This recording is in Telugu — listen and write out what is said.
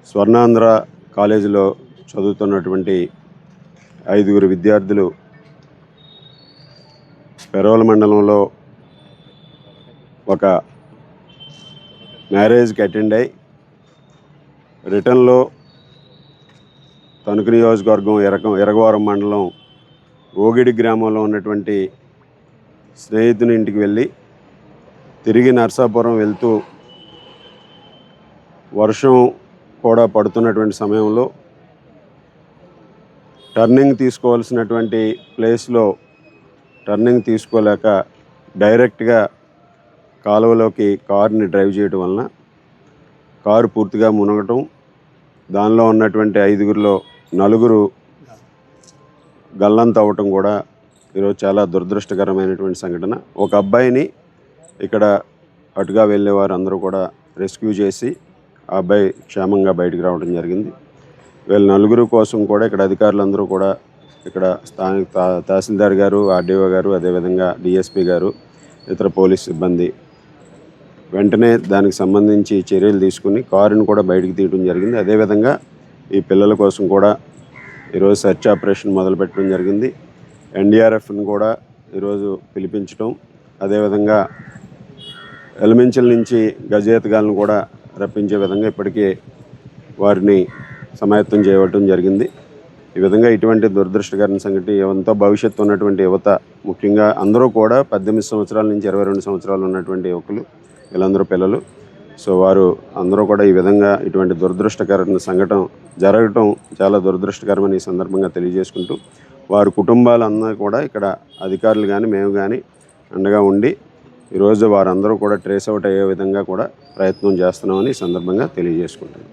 స్వర్ణాంధ్ర కాలేజీలో చదువుతున్నటువంటి 5 విద్యార్థులు పెరోల మండలంలో ఒక మ్యారేజ్కి అటెండ్ అయ్యి రిటర్న్లో తణుకు నియోజకవర్గం ఎరగవరం మండలం ఓగిడి గ్రామంలో ఉన్నటువంటి స్నేహితుని ఇంటికి వెళ్ళి తిరిగి నర్సాపురం వెళ్తూ వర్షం కూడా పడుతున్నటువంటి సమయంలో టర్నింగ్ తీసుకోవాల్సినటువంటి ప్లేస్లో టర్నింగ్ తీసుకోలేక డైరెక్ట్గా కాలువలోకి కారుని డ్రైవ్ చేయడం వలన కారు పూర్తిగా మునగటం, దానిలో ఉన్నటువంటి 5గురిలో 4 గల్లంత అవ్వటం కూడా ఈరోజు చాలా దురదృష్టకరమైనటువంటి సంఘటన. ఒక అబ్బాయిని ఇక్కడ అటుగా వెళ్ళేవారు అందరూ కూడా రెస్క్యూ చేసి ఆ అబ్బాయి క్షేమంగా బయటికి రావడం జరిగింది. వీళ్ళ 4 కోసం కూడా ఇక్కడ అధికారులందరూ కూడా ఇక్కడ స్థానిక తహసీల్దార్ గారు, ఆర్డీఓ గారు, అదేవిధంగా డిఎస్పీ గారు, ఇతర పోలీస్ సిబ్బంది వెంటనే దానికి సంబంధించి చర్యలు తీసుకుని కారుని కూడా బయటికి తీయడం జరిగింది. అదేవిధంగా ఈ పిల్లల కోసం కూడా ఈరోజు సెర్చ్ ఆపరేషన్ మొదలుపెట్టడం జరిగింది. ఎన్డీఆర్ఎఫ్ని కూడా ఈరోజు పిలిపించడం, అదేవిధంగా ఎలిమెంచల్ నుంచి గజేతగాలను కూడా రప్పించే విధంగా ఇప్పటికే వారిని సమాయత్తం చేయడం జరిగింది. ఈ విధంగా ఇటువంటి దురదృష్టకరమైన సంఘటన ఎంతో భవిష్యత్తు ఉన్నటువంటి యువత, ముఖ్యంగా అందరూ కూడా 18 సంవత్సరాల నుంచి 22 సంవత్సరాలు ఉన్నటువంటి యువకులు, వీళ్ళందరూ పిల్లలు. సో వారు అందరూ కూడా ఈ విధంగా ఇటువంటి దురదృష్టకరమైన సంఘటన జరగటం చాలా దురదృష్టకరమని ఈ సందర్భంగా తెలియజేసుకుంటూ, వారి కుటుంబాలందరూ కూడా ఇక్కడ అధికారులు కానీ మేము కానీ అండగా ఉండి ఈరోజు వారందరూ కూడా ట్రేస్ అవుట్ అయ్యే విధంగా కూడా ప్రయత్నం చేస్తున్నామని ఈ సందర్భంగా తెలియజేసుకుంటున్నాం.